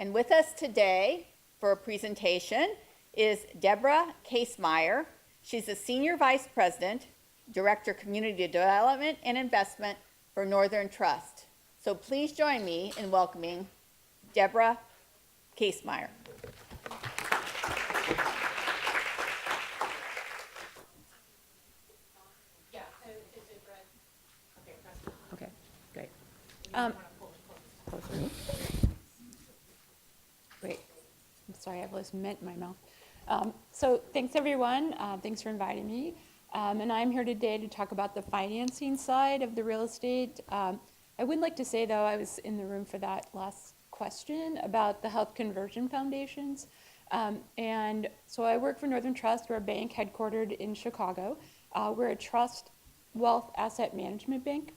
And with us today for a presentation is Deborah Kasemeyer. She's the Senior Vice President, Director Community Development and Investment for Northern Trust. So please join me in welcoming Deborah Kasemeyer. Okay, great. Great. I'm sorry, I've lost mint in my mouth. So thanks everyone. Thanks for inviting me. And I'm here today to talk about the financing side of the real estate. I would like to say though, I was in the room for that last question about the health conversion foundations. And so I work for Northern Trust. We're a bank headquartered in Chicago. We're a trust wealth asset management bank.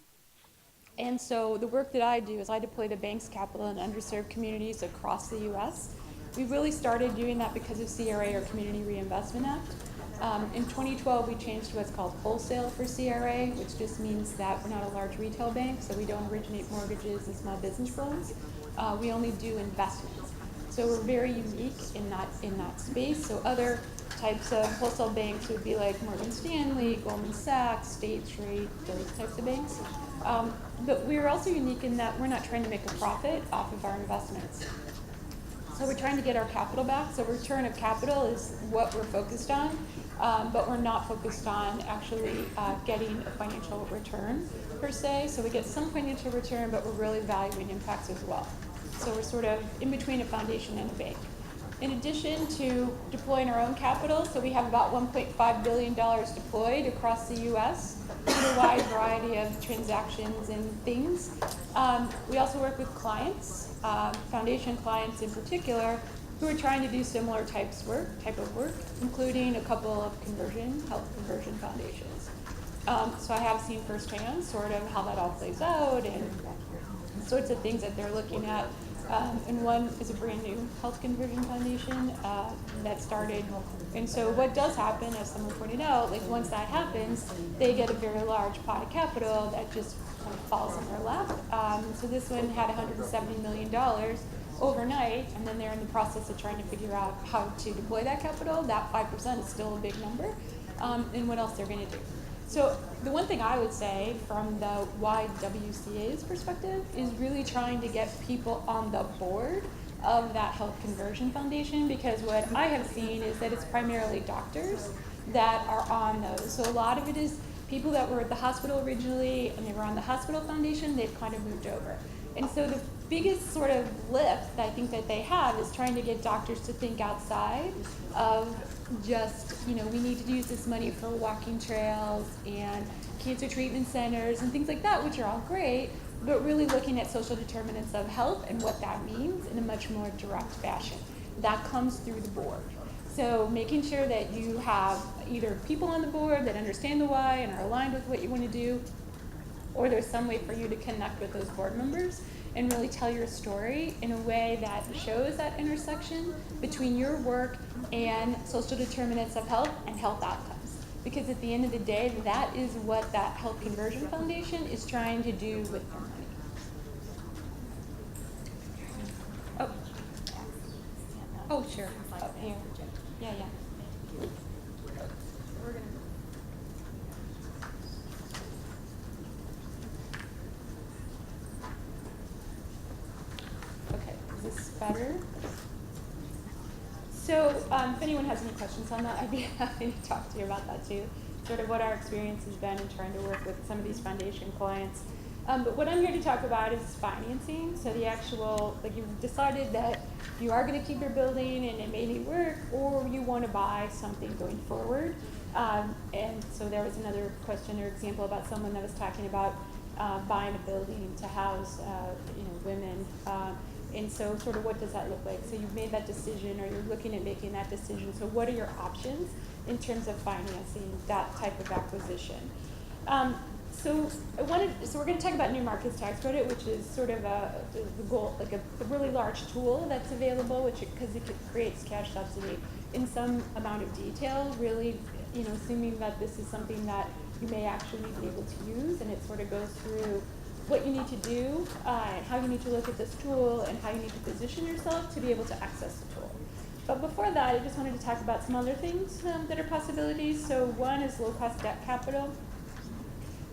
And so the work that I do is I deploy the bank's capital in underserved communities across the U.S. We really started doing that because of CRA, or Community Reinvestment Act. In 2012, we changed to what's called wholesale for CRA, which just means that we're not a large retail bank, so we don't originate mortgages and small business loans. We only do investments. So we're very unique in that space. So other types of wholesale banks would be like Morgan Stanley, Goldman Sachs, State Street, those types of banks. But we're also unique in that we're not trying to make a profit off of our investments. So we're trying to get our capital back. So return of capital is what we're focused on, but we're not focused on actually getting a financial return per se. So we get some financial return, but we're really valuing impacts as well. So we're sort of in between a foundation and a bank. In addition to deploying our own capital, so we have about $1.5 billion deployed across the U.S. in a wide variety of transactions and things. We also work with clients, foundation clients in particular, who are trying to do similar type of work, including a couple of health conversion foundations. So I have seen firsthand sort of how that all plays out and sorts of things that they're looking at. And one is a brand new health conversion foundation that started. And so what does happen, as someone pointed out, like once that happens, they get a very large pot of capital that just kind of falls in their lap. So this one had $170 million overnight, and then they're in the process of trying to figure out how to deploy that capital. That 5% is still a big number, and what else they're going to do. So the one thing I would say from the YWCA's perspective is really trying to get people on the board of that health conversion foundation, because what I have seen is that it's primarily doctors that are on those. So a lot of it is people that were at the hospital originally and they were on the hospital foundation, they've kind of moved over. And so the biggest sort of lift I think that they have is trying to get doctors to think outside of just, we need to use this money for walking trails and cancer treatment centers and things like that, which are all great, but really looking at social determinants of health and what that means in a much more direct fashion. That comes through the board. So making sure that you have either people on the board that understand the why and are aligned with what you want to do, or there's some way for you to connect with those board members and really tell your story in a way that shows that intersection between your work and social determinants of health and health outcomes. Because at the end of the day, that is what that Health Conversion Foundation is trying to do with their money. Oh, sure. Oh, here. Yeah. We're gonna. Okay, is this better? So if anyone has any questions on that, I'd be happy to talk to you about that too. Sort of what our experience has been in trying to work with some of these foundation clients. But what I'm here to talk about is financing. So the actual, like you've decided that you are going to keep your building and it may need work, or you want to buy something going forward. And so there was another question or example about someone that was talking about buying a building to house, women. And so sort of what does that look like? So you've made that decision, or you're looking at making that decision. So what are your options in terms of financing that type of acquisition? So we're going to talk about New Markets Tax Credit, which is sort of the goal, like a really large tool that's available, because it creates cash subsidy in some amount of detail, really, assuming that this is something that you may actually be able to use, and it sort of goes through what you need to do, and how you need to look at this tool, and how you need to position yourself to be able to access the tool. But before that, I just wanted to talk about some other things that are possibilities. So one is low-cost debt capital.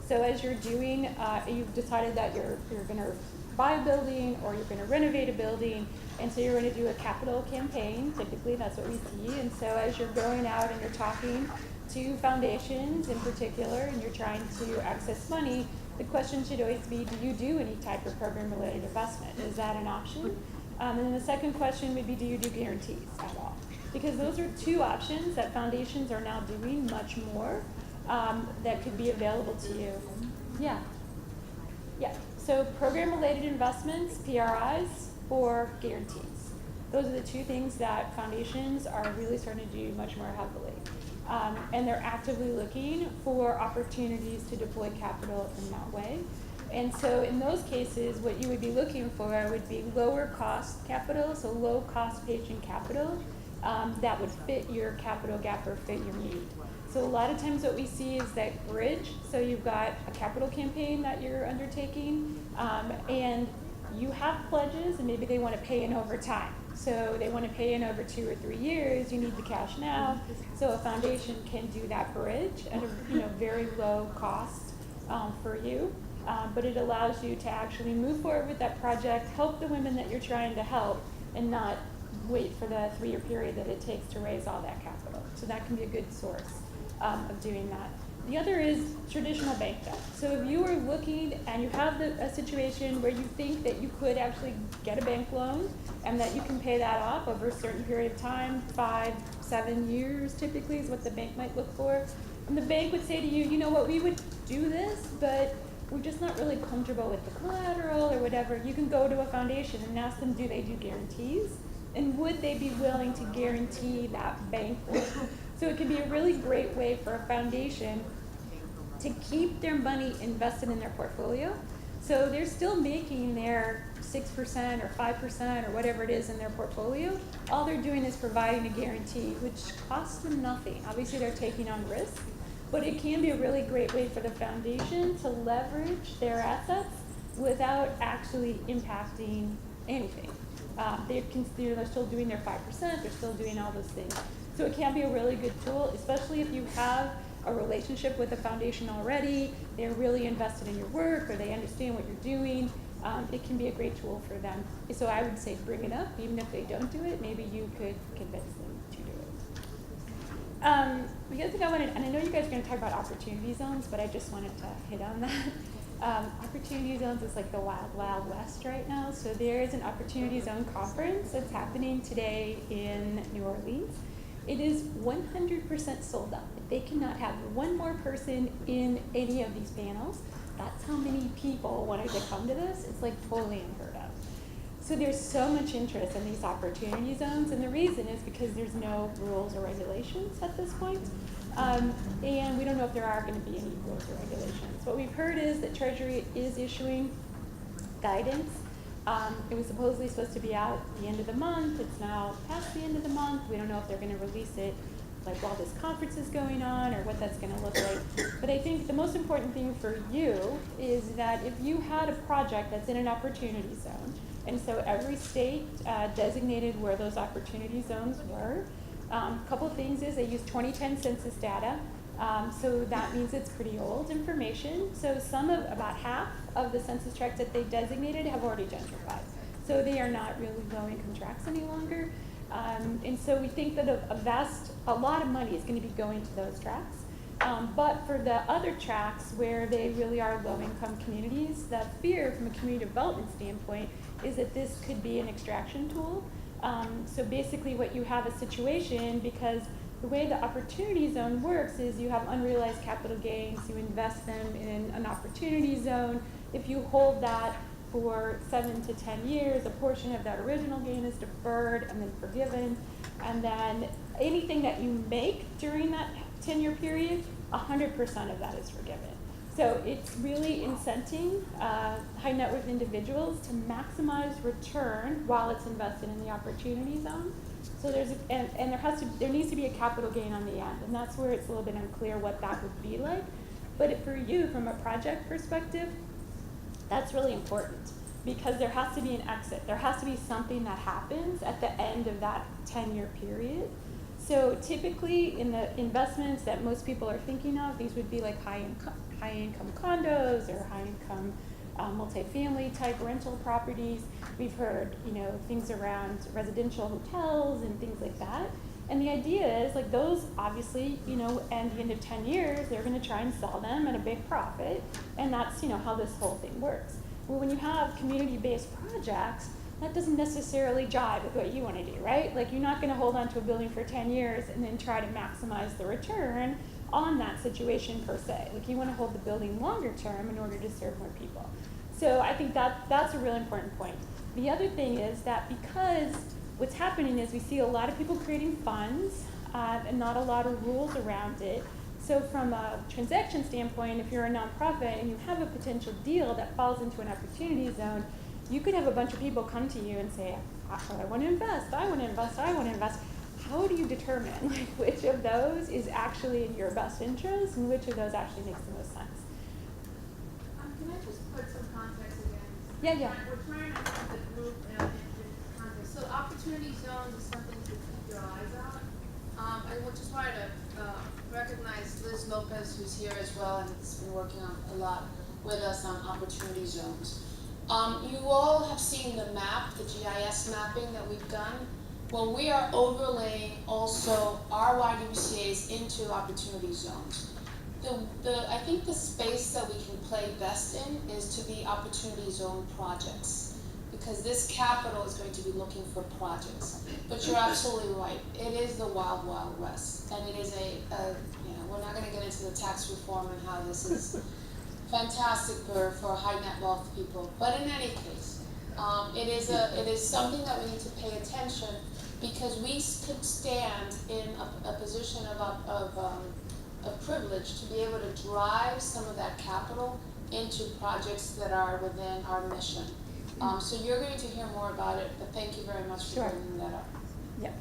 So as you're doing, you've decided that you're going to buy a building or you're going to renovate a building, and so you're going to do a capital campaign. Typically, that's what we see. And so as you're going out and you're talking to foundations in particular, and you're trying to access money, the question should always be, do you do any type of program-related investment? Is that an option? And then the second question would be, do you do guarantees at all? Because those are two options that foundations are now doing much more that could be available to you. Yeah. Yeah. So program-related investments, PRIs, or guarantees. Those are the two things that foundations are really starting to do much more heavily. And they're actively looking for opportunities to deploy capital in that way. And so in those cases, what you would be looking for would be lower cost capital, so low cost patient capital that would fit your capital gap or fit your need. So a lot of times what we see is that bridge. So you've got a capital campaign that you're undertaking, and you have pledges, and maybe they want to pay in over time. So they want to pay in over 2 or 3 years. You need the cash now. So a foundation can do that bridge at a very low cost for you. But it allows you to actually move forward with that project, help the women that you're trying to help, and not wait for the 3-year period that it takes to raise all that capital. So that can be a good source of doing that. The other is traditional bank debt. So if you are looking and you have a situation where you think that you could actually get a bank loan and that you can pay that off over a certain period of time, 5, 7 years typically is what the bank might look for. And the bank would say to you, you know what, we would do this, but we're just not really comfortable with the collateral or whatever. You can go to a foundation and ask them, do they do guarantees? And would they be willing to guarantee that bank loan? So it can be a really great way for a foundation to keep their money invested in their portfolio. So they're still making their 6% or 5% or whatever it is in their portfolio. All they're doing is providing a guarantee, which costs them nothing. Obviously they're taking on risk, but it can be a really great way for the foundation to leverage their assets without actually impacting anything. They're still doing their 5%, they're still doing all those things. So it can be a really good tool, especially if you have a relationship with the foundation already, they're really invested in your work, or they understand what you're doing. It can be a great tool for them. So I would say bring it up, even if they don't do it, maybe you could convince them to do it. The other thing I wanted, and I know you guys are going to talk about opportunity zones, but I just wanted to hit on that. Opportunity zones is like the wild, wild west right now. So there is an opportunity zone conference that's happening today in New Orleans. It is 100% sold out. They cannot have one more person in any of these panels. That's how many people wanted to come to this. It's like totally unheard of. So there's so much interest in these opportunity zones, and the reason is because there's no rules or regulations at this point. And we don't know if there are going to be any rules or regulations. What we've heard is that Treasury is issuing guidance. It was supposedly supposed to be out at the end of the month. It's now past the end of the month. We don't know if they're going to release it like while this conference is going on or what that's going to look like. But I think the most important thing for you is that if you had a project that's in an opportunity zone, and so every state designated where those opportunity zones were, a couple of things is they use 2010 census data. So that means it's pretty old information. So about half of the census tracts that they designated have already gentrified. So they are not really low-income tracts any longer. And so we think that a lot of money is going to be going to those tracts. But for the other tracts where they really are low-income communities, the fear from a community development standpoint is that this could be an extraction tool. So basically what you have a situation, because the way the opportunity zone works is you have unrealized capital gains, you invest them in an opportunity zone. If you hold that for 7 to 10 years, a portion of that original gain is deferred and then forgiven. And then anything that you make during that 10-year period, 100% of that is forgiven. So it's really incenting high net worth individuals to maximize return while it's invested in the opportunity zone. So there needs to be a capital gain on the end, and that's where it's a little bit unclear what that would be like. But for you, from a project perspective, That's really important because there has to be an exit. There has to be something that happens at the end of that 10-year period. So typically in the investments that most people are thinking of, these would be like high income condos or high income multifamily type rental properties. We've heard, things around residential hotels and things like that. And the idea is like those obviously, at the end of 10 years, they're going to try and sell them at a big profit. And that's, how this whole thing works. Well, when you have community-based projects, that doesn't necessarily jive with what you want to do, right? Like you're not going to hold on to a building for 10 years and then try to maximize the return on that situation per se. Like you want to hold the building longer term in order to serve more people. So I think that's a really important point. The other thing is that because what's happening is we see a lot of people creating funds and not a lot of rules around it. So from a transaction standpoint, if you're a nonprofit and you have a potential deal that falls into an opportunity zone, you could have a bunch of people come to you and say, I want to invest, I want to invest, I want to invest. How do you determine which of those is actually in your best interest and which of those actually makes the most sense? Can I just put some context again? Yeah. We're trying to put the group into context. So opportunity zones is something to keep your eyes on. I just wanted to recognize Liz Lopez, who's here as well, and has been working on a lot with us on opportunity zones. You all have seen the map, the GIS mapping that we've done. Well, we are overlaying also our YWCAs into opportunity zones. I think the space that we can play best in is to be opportunity zone projects, because this capital is going to be looking for projects. But you're absolutely right. It is the wild, wild west, and it is we're not going to get into the tax reform and how this is fantastic for high net wealth people. But in any case, it is something that we need to pay attention, because we could stand in a position of privilege to be able to drive some of that capital into projects that are within our mission. So you're going to hear more about it, but thank you very much for bringing that up. Yep.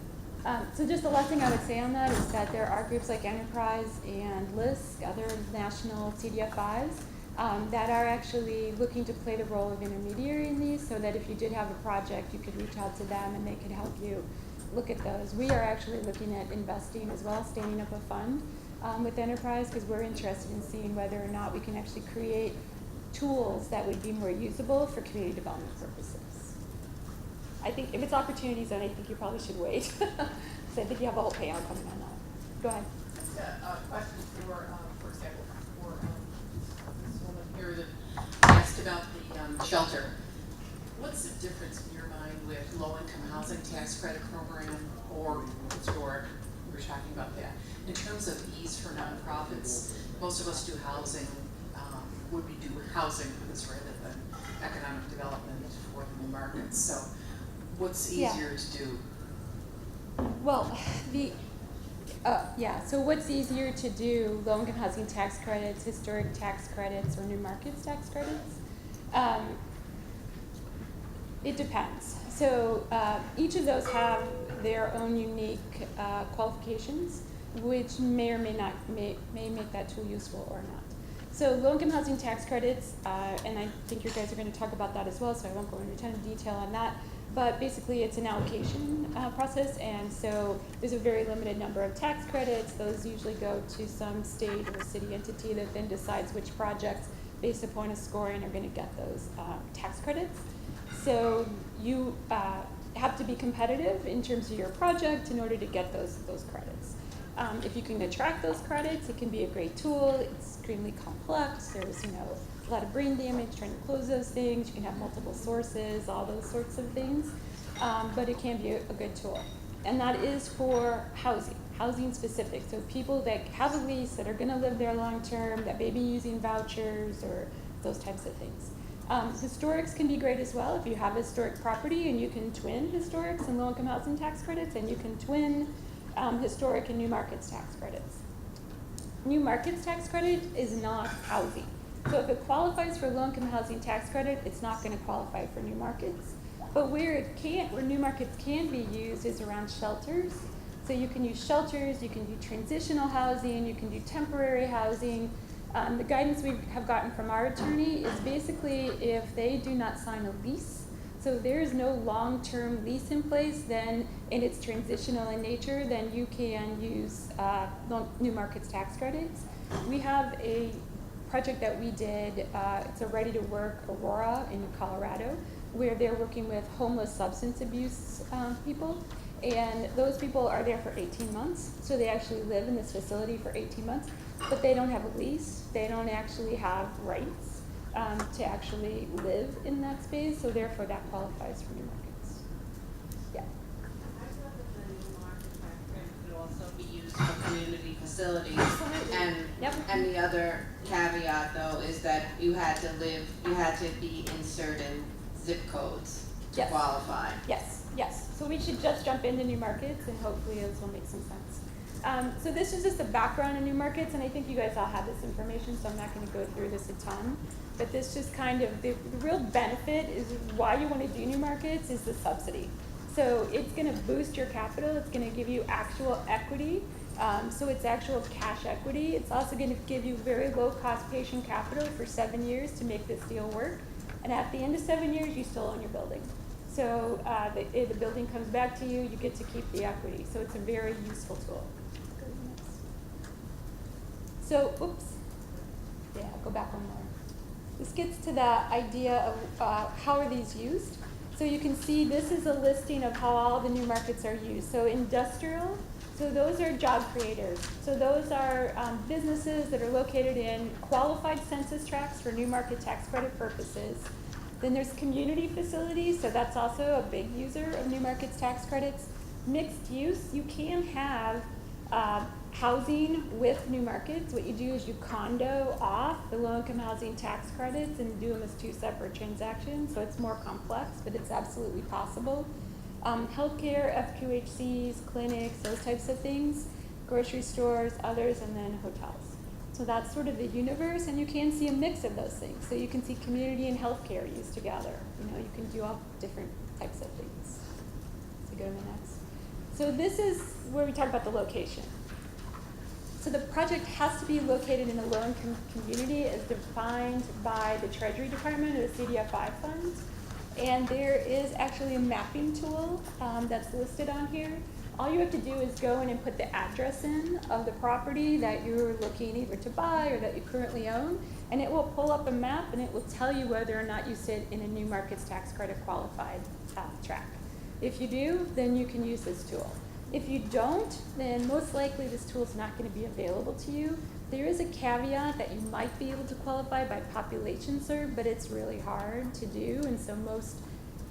So just the last thing I would say on that is that there are groups like Enterprise and LISC, other national CDFIs, that are actually looking to play the role of intermediary in these, so that if you did have a project, you could reach out to them and they could help you look at those. We are actually looking at investing as well, standing up a fund with Enterprise, because we're interested in seeing whether or not we can actually create tools that would be more usable for community development purposes. I think if it's opportunities, then I think you probably should wait. So I think you have a whole payout coming on that. Go ahead. Just a question for example, for this woman here that asked about the shelter. What's the difference in your mind with low-income housing tax credit program or historic? We were talking about that. In terms of ease for nonprofits, most of us do housing, would we do housing for this rather than economic development for the new markets? So what's easier to do? Well, so what's easier to do, low-income housing tax credits, historic tax credits, or new markets tax credits? It depends. So each of those have their own unique qualifications, which may or may not may make that tool useful or not. So low-income housing tax credits, and I think you guys are going to talk about that as well, so I won't go into a ton of detail on that. But basically, it's an allocation process, and so there's a very limited number of tax credits. Those usually go to some state or city entity that then decides which projects, based upon a scoring, are going to get those tax credits. So you have to be competitive in terms of your project in order to get those credits. If you can attract those credits, it can be a great tool. It's extremely complex. There's a lot of brain damage trying to close those things. You can have multiple sources, all those sorts of things. But it can be a good tool. And that is for housing specific. So people that have a lease, that are going to live there long term, that may be using vouchers or those types of things. Historics can be great as well. If you have a historic property and you can twin historics and low-income housing tax credits, and you can twin historic and new markets tax credits. New markets tax credit is not housing. So if it qualifies for low-income housing tax credit, it's not going to qualify for new markets. But where new markets can be used is around shelters. So you can use shelters, you can do transitional housing, you can do temporary housing. The guidance we have gotten from our attorney is basically if they do not sign a lease, so there is no long-term lease in place, then, and it's transitional in nature, then you can use new markets tax credits. We have a project that we did, it's a ready-to-work Aurora in Colorado, where they're working with homeless substance abuse people. And those people are there for 18 months, so they actually live in this facility for 18 months, but they don't have a lease, they don't actually have rights to actually live in that space, so therefore that qualifies for new markets. Yeah. I thought that the new market tax credit could also be used for community facilities. And, Yep. and the other caveat though is that you had to be in certain zip codes to Yes. qualify. Yes, yes. So we should just jump into new markets, and hopefully this will make some sense. So this is just the background of new markets, and I think you guys all have this information, so I'm not going to go through this a ton. But this just kind of, the real benefit is why you want to do new markets is the subsidy. So it's going to boost your capital, it's going to give you actual equity, so it's actual cash equity. It's also going to give you very low cost patient capital for 7 years to make this deal work. And at the end of 7 years, you still own your building. So the building comes back to you, you get to keep the equity. So it's a very useful tool. So, oops, yeah, go back one more. This gets to the idea of how are these used. So you can see this is a listing of how all the new markets are used. So industrial, so those are job creators. So those are businesses that are located in qualified census tracts for new market tax credit purposes. Then there's community facilities, so that's also a big user of new markets tax credits. Mixed use, you can have housing with new markets. What you do is you condo off the low-income housing tax credits and do them as two separate transactions, so it's more complex, but it's absolutely possible. Healthcare, FQHCs, clinics, those types of things, grocery stores, others, and then hotels. So that's sort of the universe, and you can see a mix of those things. So you can see community and healthcare used together. You know, you can do all different types of things. So go to the next. So this is where we talk about the location. So the project has to be located in a low-income community as defined by the Treasury Department or the CDFI funds. And there is actually a mapping tool that's listed on here. All you have to do is go in and put the address in of the property that you're looking either to buy or that you currently own, and it will pull up a map and it will tell you whether or not you sit in a new markets tax credit qualified track. If you do, then you can use this tool. If you don't, then most likely this tool is not going to be available to you. There is a caveat that you might be able to qualify by population served, but it's really hard to do, and so most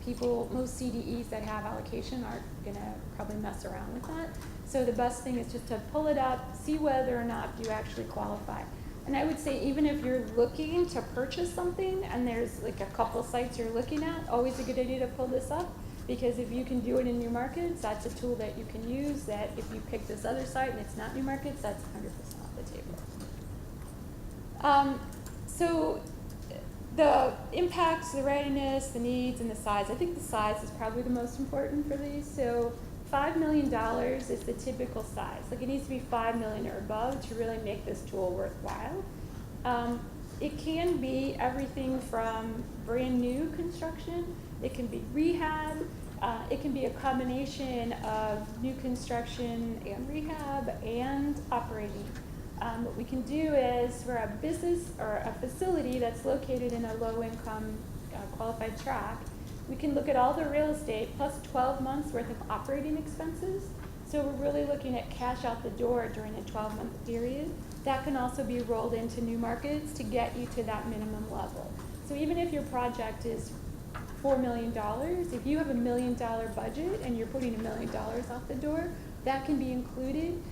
CDEs that have allocation aren't going to probably mess around with that. So the best thing is just to pull it up, see whether or not you actually qualify. And I would say even if you're looking to purchase something and there's like a couple sites you're looking at, always a good idea to pull this up, because if you can do it in new markets, that's a tool that you can use. That if you pick this other site and it's not new markets, that's 100% off the table. So the impacts, the readiness, the needs, and the size. I think the size is probably the most important for these. So $5 million is the typical size. Like it needs to be $5 million or above to really make this tool worthwhile. It can be everything from brand new construction. It can be rehab. It can be a combination of new construction and rehab and operating. What we can do is for a business or a facility that's located in a low-income qualified tract, we can look at all the real estate plus 12 months worth of operating expenses. So we're really looking at cash out the door during a 12-month period. That can also be rolled into new markets to get you to that minimum level. So even if your project is $4 million, if you have $1 million budget and you're putting $1 million out the door, that can be included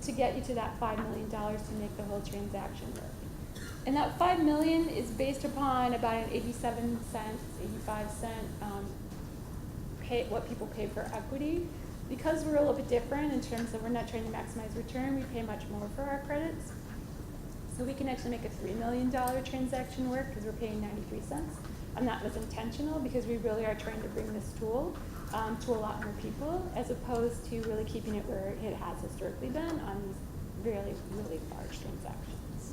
to get you to that $5 million to make the whole transaction work. And that $5 million is based upon about an 87 cents, 85 cent what people pay for equity. Because we're a little bit different in terms of we're not trying to maximize return, we pay much more for our credits. So we can actually make a $3 million transaction work because we're paying 93 cents. And that was intentional because we really are trying to bring this tool to a lot more people, as opposed to really keeping it where it has historically been on these really, really large transactions.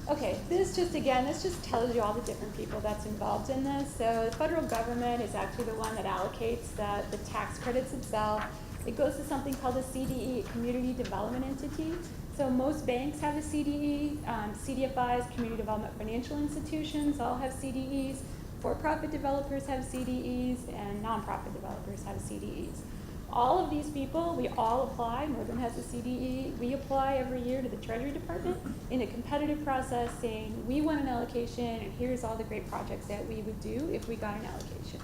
Okay, this just tells you all the different people that's involved in this. So the federal government is actually the one that allocates the tax credits itself. It goes to something called a CDE, Community Development Entity. So most banks have a CDE, CDFIs, Community Development Financial Institutions, all have CDEs. For-profit developers have CDEs, and nonprofit developers have CDEs. All of these people, we all apply. Northern has a CDE. We apply every year to the Treasury Department in a competitive process saying we want an allocation and here's all the great projects that we would do if we got an allocation.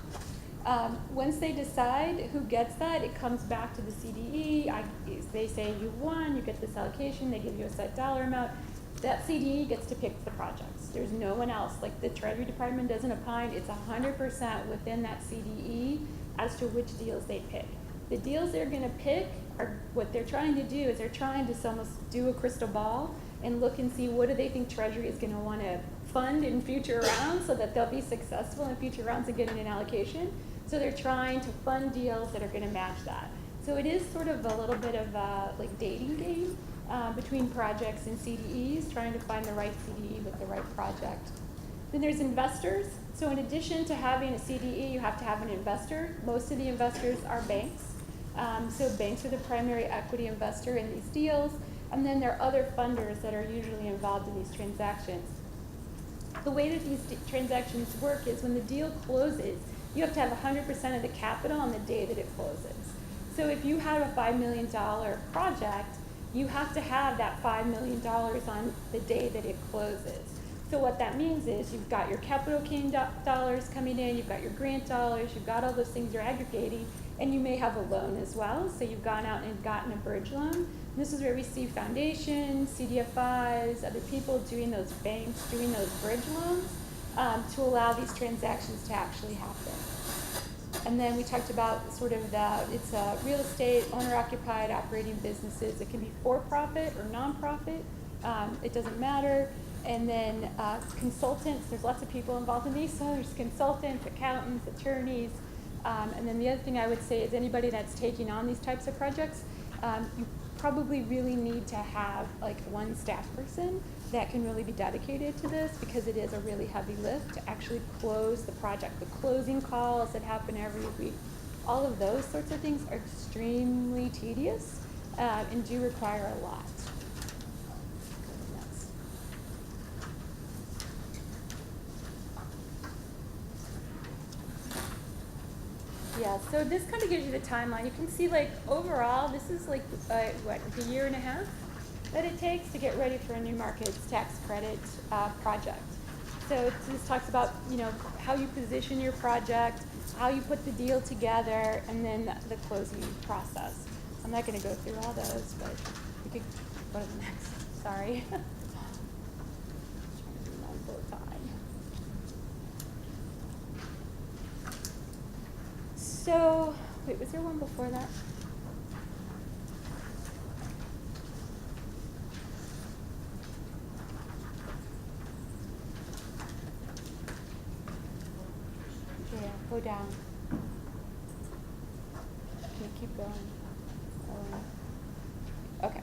Once they decide who gets that, it comes back to the CDE. They say you won, you get this allocation, they give you a set dollar amount. That CDE gets to pick the projects. There's no one else. Like the Treasury Department doesn't opine. It's 100% within that CDE as to which deals they pick. The deals they're going to pick are what they're trying to do is they're trying to almost do a crystal ball and look and see what do they think Treasury is going to want to fund in future rounds so that they'll be successful in future rounds of getting an allocation. So they're trying to fund deals that are going to match that. So it is sort of a little bit of a like dating game between projects and CDEs, trying to find the right CDE with the right project. Then there's investors. So in addition to having a CDE, you have to have an investor. Most of the investors are banks. So banks are the primary equity investor in these deals. And then there are other funders that are usually involved in these transactions. The way that these transactions work is when the deal closes, you have to have 100% of the capital on the day that it closes. So if you have a $5 million project, you have to have that $5 million on the day that it closes. So what that means is you've got your capital gain dollars coming in, you've got your grant dollars, you've got all those things you're aggregating, and you may have a loan as well. So you've gone out and gotten a bridge loan. And this is where we see foundations, CDFIs, other people doing those banks, doing those bridge loans to allow these transactions to actually happen. And then we talked about sort of it's real estate, owner-occupied operating businesses. It can be for-profit or non-profit. It doesn't matter. And then consultants, there's lots of people involved in these. So there's consultants, accountants, attorneys. And then the other thing I would say is anybody that's taking on these types of projects, you probably really need to have like one staff person that can really be dedicated to this because it is a really heavy lift to actually close the project. The closing calls that happen every week, all of those sorts of things are extremely tedious and do require a lot. Yeah, so this kind of gives you the timeline. You can see like overall, this is like what, a year and a half that it takes to get ready for a new markets tax credit project. So this talks about, you know, how you position your project, how you put the deal together, and then the closing process. I'm not going to go through all those, but we could go to the next. Sorry. Trying to be mindful of time. So, wait, was there one before that? Yeah, go down. Can you keep going? Okay.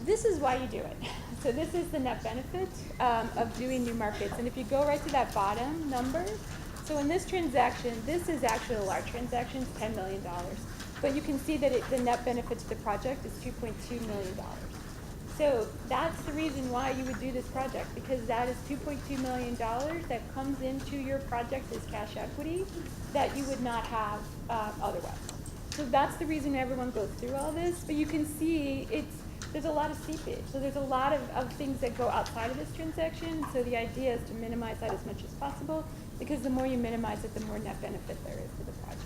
This is why you do it. So this is the net benefit of doing new markets. And if you go right to that bottom number, so in this transaction, this is actually a large transaction, it's $10 million. But you can see that the net benefit to the project is $2.2 million. So that's the reason why you would do this project, because that is $2.2 million that comes into your project as cash equity that you would not have otherwise. So that's the reason everyone goes through all this. But you can see there's a lot of seepage. So there's a lot of things that go outside of this transaction. So the idea is to minimize that as much as possible, because the more you minimize it, the more net benefit there is to the project.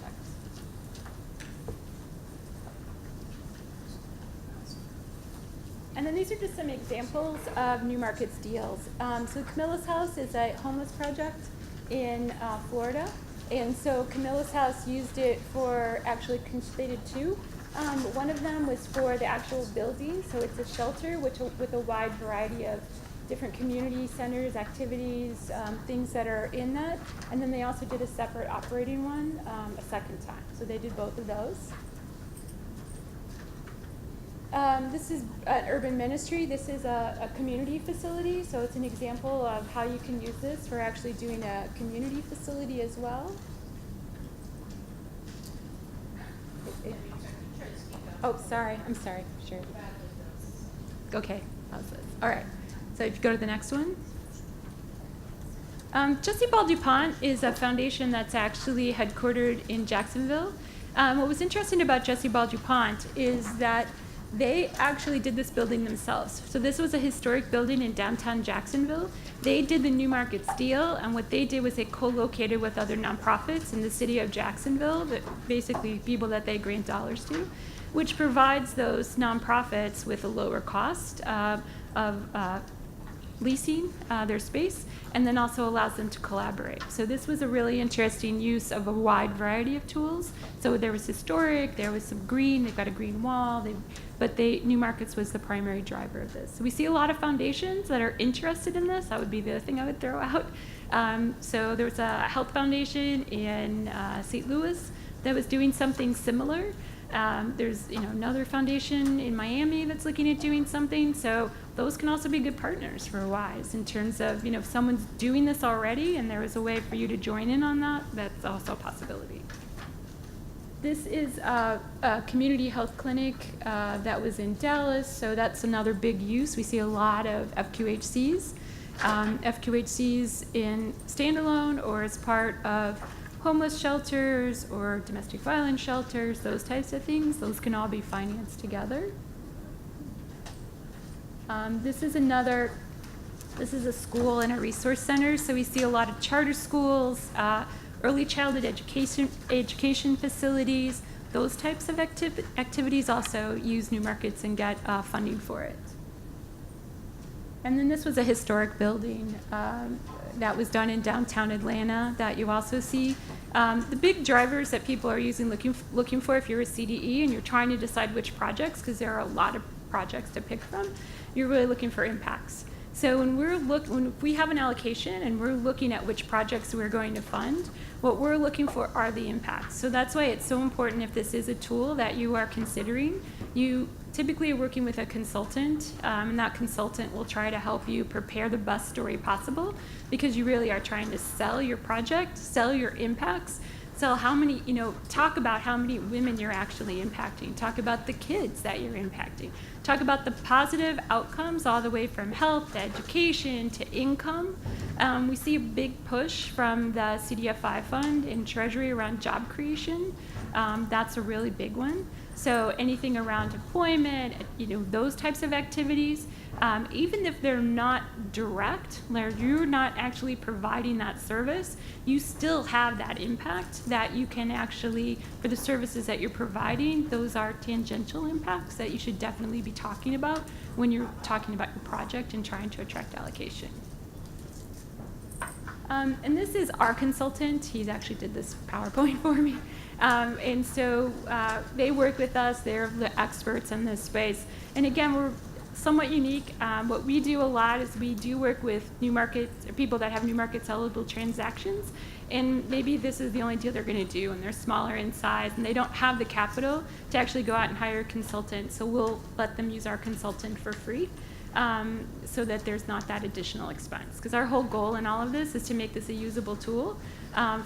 And then these are just some examples of new markets deals. So Camilla's House is a homeless project in Florida. And so Camilla's House used it for, actually they did two. One of them was for the actual building. So it's a shelter with a wide variety of different community centers, activities, things that are in that. And then they also did a separate operating one a second time. So they did both of those. This is an urban ministry. This is a community facility, so it's an example of how you can use this for actually doing a community facility as well. Oh, sorry. I'm sorry. Sure. Okay. All right. So if you go to the next one. Jesse Ball DuPont is a foundation that's actually headquartered in Jacksonville. What was interesting about Jesse Ball DuPont is that they actually did this building themselves. So this was a historic building in downtown Jacksonville. They did the New Market Steel, and what they did was they co-located with other nonprofits in the city of Jacksonville, that basically people that they grant dollars to, which provides those nonprofits with a lower cost of leasing their space, and then also allows them to collaborate. So this was a really interesting use of a wide variety of tools. So there was historic, there was some green, they've got a green wall, but New Markets was the primary driver of this. So we see a lot of foundations that are interested in this. That would be the other thing I would throw out. So there was a health foundation in St. Louis that was doing something similar. There's another foundation in Miami that's looking at doing something. So those can also be good partners for WISE in terms of if someone's doing this already and there is a way for you to join in on that, that's also a possibility. This is a community health clinic that was in Dallas, so that's another big use. We see a lot of FQHCs. FQHCs in standalone or as part of homeless shelters or domestic violence shelters, those types of things, those can all be financed together. This is a school and a resource center, so we see a lot of charter schools, early childhood education facilities, those types of activities also use New Markets and get funding for it. And then this was a historic building that was done in downtown Atlanta that you also see. The big drivers that people are looking for if you're a CDE and you're trying to decide which projects, because there are a lot of projects to pick from, you're really looking for impacts. So when we have an allocation and we're looking at which projects we're going to fund, what we're looking for are the impacts. So that's why it's so important, if this is a tool that you are considering, you typically are working with a consultant, and that consultant will try to help you prepare the best story possible, because you really are trying to sell your project, sell your impacts, sell how many, talk about how many women you're actually impacting, talk about the kids that you're impacting, talk about the positive outcomes all the way from health to education to income. We see a big push from the CDFI fund in Treasury around job creation. That's a really big one. So anything around employment, those types of activities, even if they're not direct, you're not actually providing that service, you still have that impact that you can actually, for the services that you're providing, those are tangential impacts that you should definitely be talking about when you're talking about your project and trying to attract allocation. And this is our consultant. He's actually did this PowerPoint for me. And so they work with us. They're the experts in this space. And again, we're somewhat unique. What we do a lot is we do work with New Markets, people that have New Markets eligible transactions. And maybe this is the only deal they're going to do, and they're smaller in size, and they don't have the capital to actually go out and hire a consultant. So we'll let them use our consultant for free. So that there's not that additional expense. Because our whole goal in all of this is to make this a usable tool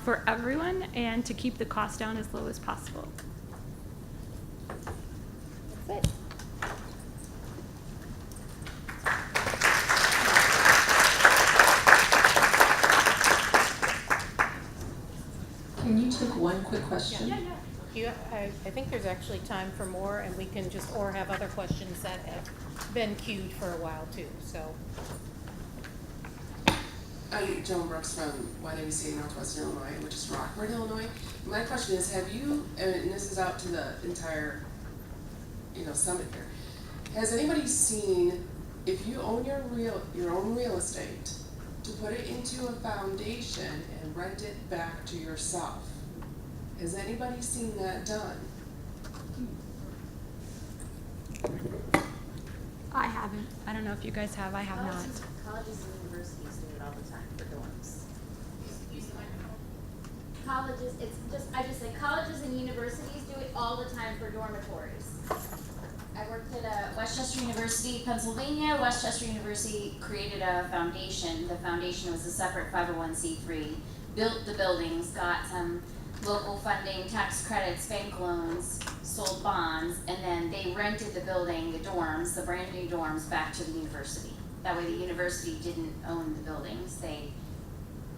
for everyone and to keep the cost down as low as possible. That's it. Can you take one quick question? Yeah. I think there's actually time for more, and we can just, or have other questions that have been queued for a while too, so. I'm Joan Brooks from YWCA Northwestern Illinois, which is Rockford, Illinois. My question is, have you, and this is out to the entire, summit here, has anybody seen, if you own your own real estate, to put it into a foundation and rent it back to yourself? Has anybody seen that done? I haven't. I don't know if you guys have. I have not. Colleges and universities do it all the time for dorms. Use the microphone. Colleges and universities do it all the time for dormitories. I worked at Westchester University, Pennsylvania. Westchester University created a foundation. The foundation was a separate 501c3, built the buildings, got some local funding, tax credits, bank loans, sold bonds, and then they rented the building, the dorms, the brand new dorms, back to the university. That way the university didn't own the buildings. They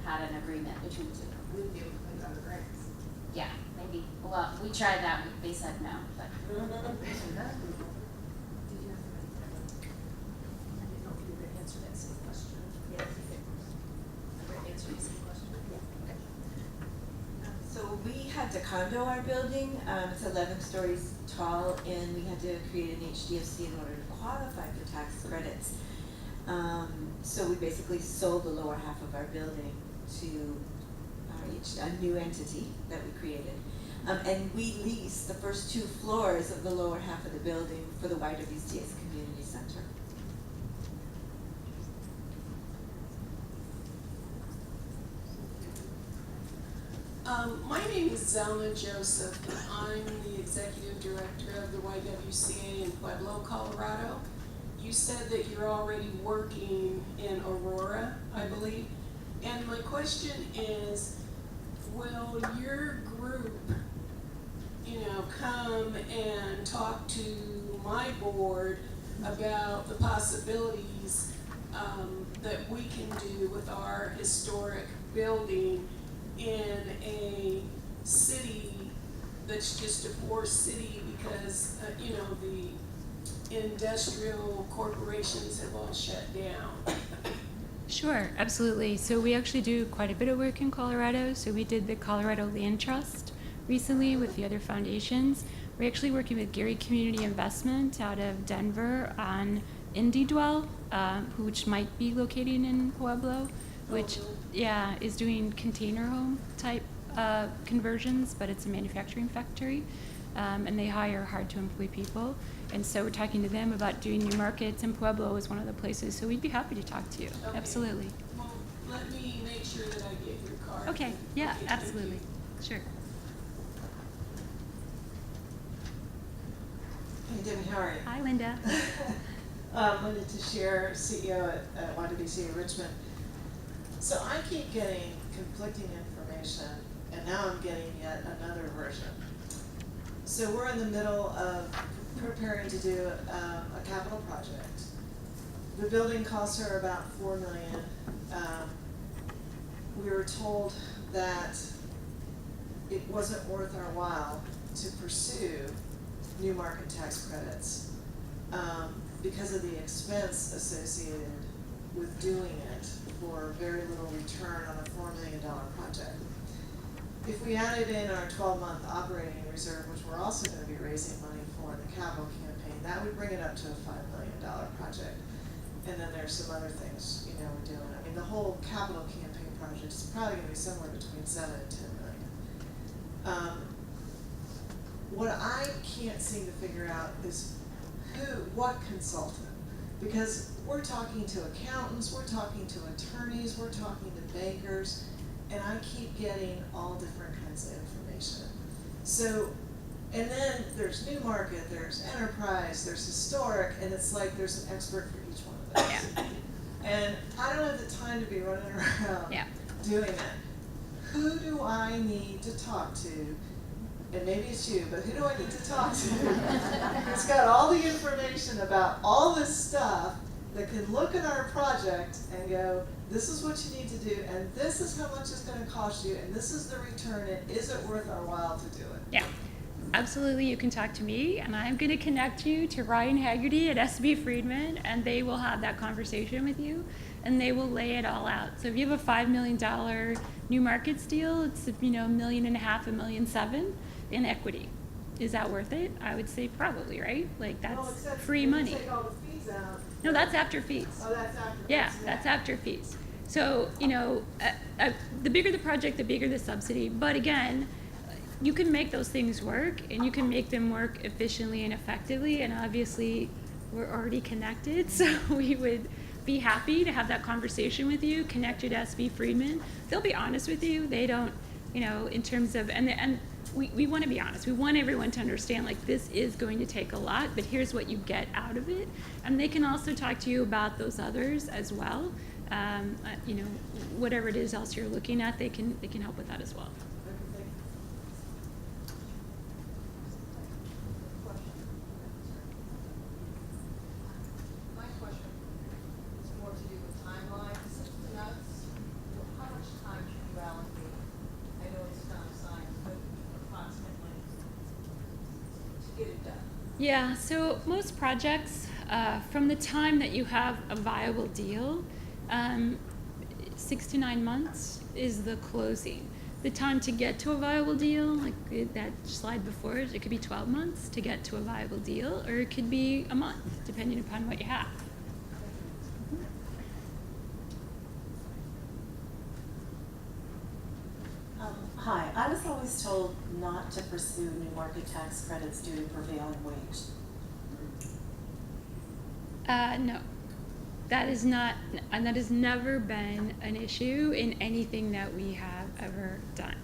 had an agreement between the two. Wouldn't be able to put it on the grants. Yeah, maybe. Well, we tried that. They said no, but. Did you have I didn't know if you were gonna answer that same question. Yes. I'm gonna answer the same question. Yeah. Okay. So we had to condo our building, it's 11 stories tall, and we had to create an HDFC in order to qualify for tax credits. So we basically sold the lower half of our building to a new entity that we created. And we leased the first 2 floors of the lower half of the building for the YWCA's community center. My name is Zelma Joseph, and I'm the executive director of the YWCA in Pueblo, Colorado. You said that you're already working in Aurora, I believe. And my question is, will your group, come and talk to my board about the possibilities that we can do with our historic building in a city that's just a poor city because, the industrial corporations have all shut down? Sure, absolutely. So we actually do quite a bit of work in Colorado. So we did the Colorado Land Trust recently with the other foundations. We're actually working with Gary Community Investment out of Denver on Indie Dwell, which might be located in Pueblo, which is doing container home type conversions, but it's a manufacturing factory, and they hire hard to employ people. And so we're talking to them about doing new markets, and Pueblo is one of the places. So we'd be happy to talk to you. Okay. Absolutely. Well, let me make sure that I get your card. Okay. Yeah. Okay, thank Absolutely. you. Sure. Hey, Debbie, how are you? Hi, Linda. Linda Teixeira, CEO at YWCA Richmond. So I keep getting conflicting information, and now I'm getting yet another version. So we're in the middle of preparing to do a capital project. The building costs her about $4 million. We were told that it wasn't worth our while to pursue new market tax credits because of the expense associated with doing it for very little return on a $4 million project. If we added in our 12-month operating reserve, which we're also going to be raising money for in the capital campaign, that would bring it up to a $5 million project. And then there's some other things, we're doing. I mean, the whole capital campaign project is probably going to be somewhere between 7 and 10 million. What I can't seem to figure out is what consultant? Because we're talking to accountants, we're talking to attorneys, we're talking to bankers, and I keep getting all different kinds of information. So, and then there's new market, there's enterprise, there's historic, and it's like there's an expert for each one of those. Yeah. And I don't have the time to be running around doing that. Who do I need to talk to? And maybe it's you, but who do I need to talk to? It's got all the information about all this stuff that can look at our project and go, this is what you need to do, and this is how much it's going to cost you, and this is the return, and is it worth our while to do it? Yeah, absolutely. You can talk to me, and I'm going to connect you to Ryan Haggerty at SB Friedman, and they will have that conversation with you, and they will lay it all out. So if you have a $5 million new markets deal, it's $1.5 million, $1.7 million in equity. Is that worth it? I would say probably, right? Like that's free money. Take all the fees out. No, that's after fees. Oh, that's after fees. Yeah, that's after fees. So, the bigger the project, the bigger the subsidy. But again, you can make those things work, and you can make them work efficiently and effectively. And obviously, we're already connected, so we would be happy to have that conversation with you, connect you to SB Friedman. They'll be honest with you. They don't, in terms of, and we want to be honest. We want everyone to understand, like, this is going to take a lot, but here's what you get out of it. And they can also talk to you about those others as well. You know, whatever it is else you're looking at, they can help with that as well. My question is more to do with timeline. Since the notes, how much time should you allocate? I know it's not a science, but approximately to get it done. Yeah, so most projects, from the time that you have a viable deal, 6 to 9 months is the closing. The time to get to a viable deal, like that slide before, it could be 12 months to get to a viable deal, or it could be a month, depending upon what you have. Hi, I was always told not to pursue new market tax credits due to prevailing wage. No, that is not, and that has never been an issue in anything that we have ever done.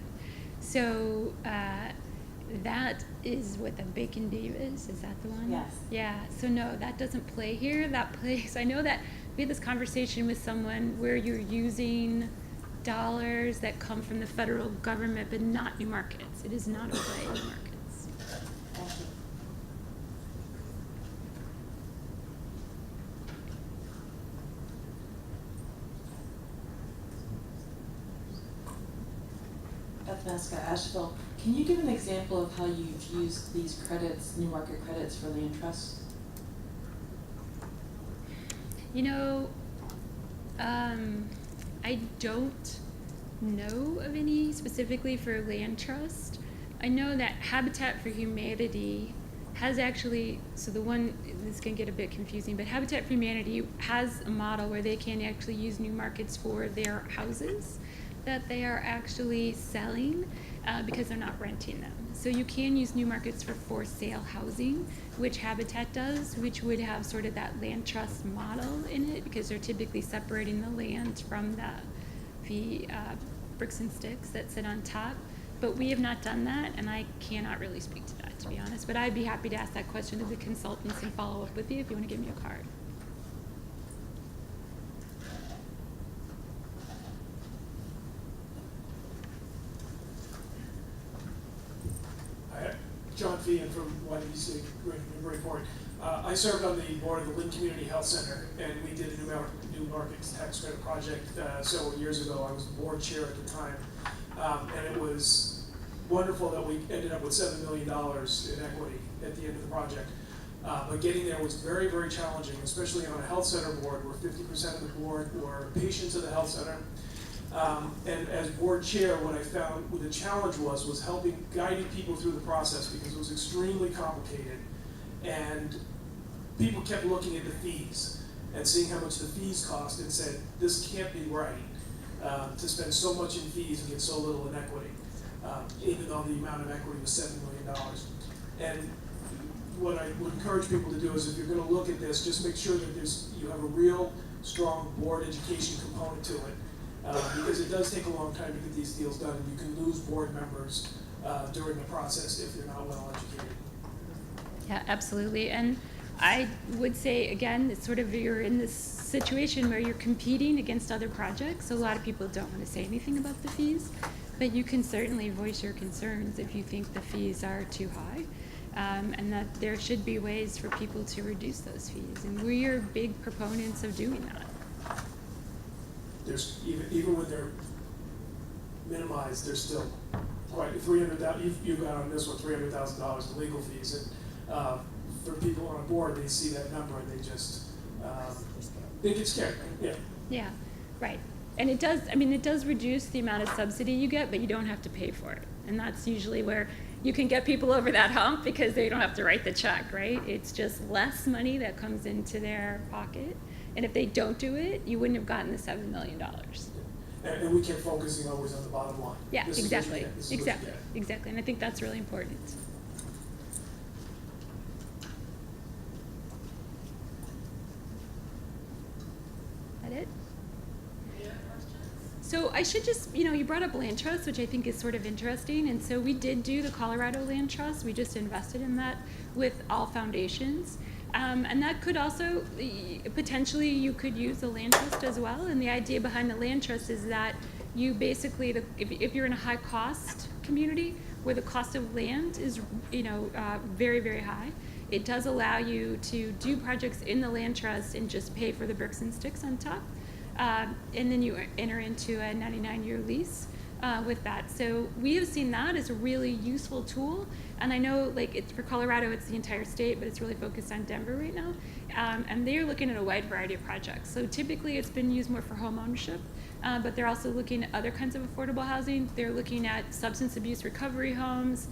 So that is what the Bacon Beef is that the one? Yes. Yeah, so no, that doesn't play here. That plays, I know that we had this conversation with someone where you're using dollars that come from the federal government, but not new markets. It is not a play in new markets. Thank you. Beth Masca, Asheville. Can you give an example of how you've used these credits, new market credits, for land trusts? You know, I don't know of any specifically for land trust. I know that Habitat for Humanity has actually, so the one, this can get a bit confusing, but Habitat for Humanity has a model where they can actually use new markets for their houses that they are actually selling because they're not renting them. So you can use new markets for sale housing, which Habitat does, which would have sort of that land trust model in it because they're typically separating the land from the bricks and sticks that sit on top. But we have not done that, and I cannot really speak to that, to be honest. But I'd be happy to ask that question to the consultants and follow up with you if you want to give me a card. John Feehan from YWCA Newburyport. I served on the board of the Lynn Community Health Center, and we did a new markets tax credit project several years ago. I was board chair at the time, and it was wonderful that we ended up with $7 million in equity at the end of the project. But getting there was very, very challenging, especially on a health center board where 50% of the board were patients of the health center. And as board chair, what I found what the challenge was guiding people through the process because it was extremely complicated. And people kept looking at the fees and seeing how much the fees cost and said, this can't be right to spend so much in fees and get so little in equity, even though the amount of equity was $7 million. And what I would encourage people to do is if you're going to look at this, just make sure that you have a real strong board education component to it. Because it does take a long time to get these deals done, and you can lose board members during the process if they're not well educated. Yeah, absolutely. And I would say, again, it's sort of you're in this situation where you're competing against other projects. So a lot of people don't want to say anything about the fees, but you can certainly voice your concerns if you think the fees are too high. And that there should be ways for people to reduce those fees. And we are big proponents of doing that. There's even when they're minimized, there's still quite $300,000. You got on this one $300,000 in legal fees, and for people on a board, they see that number and they just they get scared. Yeah. Yeah, right. And it does. I mean, it does reduce the amount of subsidy you get, but you don't have to pay for it. And that's usually where you can get people over that hump because they don't have to write the check, right? It's just less money that comes into their pocket. And if they don't do it, you wouldn't have gotten the $7 million. And we kept focusing always on the bottom line. Yeah, This exactly. Is what you get. Exactly. And I think that's really important. That it? Any other questions? So I should just, you brought up land trust, which I think is sort of interesting. And so we did do the Colorado Land Trust. We just invested in that with all foundations. And that could also, potentially you could use the land trust as well. And the idea behind the land trust is that you basically, if you're in a high cost community where the cost of land is, very, very high, it does allow you to do projects in the land trust and just pay for the bricks and sticks on top. And then you enter into a 99-year lease with that. So we have seen that as a really useful tool. And I know, it's for Colorado, it's the entire state, but it's really focused on Denver right now. And they're looking at a wide variety of projects. So typically it's been used more for home ownership, but they're also looking at other kinds of affordable housing. They're looking at substance abuse recovery homes,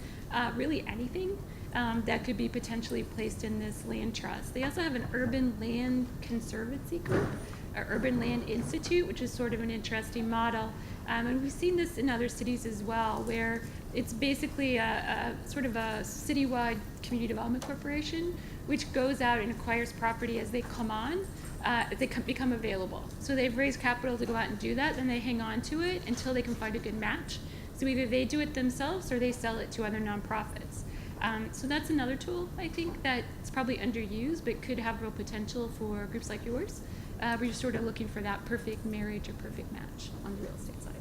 really anything that could be potentially placed in this land trust. They also have an urban land conservancy group, or Urban Land Institute, which is sort of an interesting model. And we've seen this in other cities as well, where it's basically a sort of a citywide community development corporation, which goes out and acquires property as they come on, they become available. So they've raised capital to go out and do that, then they hang on to it until they can find a good match. So either they do it themselves or they sell it to other nonprofits. So that's another tool, I think, that's probably underused, but could have real potential for groups like yours, where you're sort of looking for that perfect marriage or perfect match on the real estate side.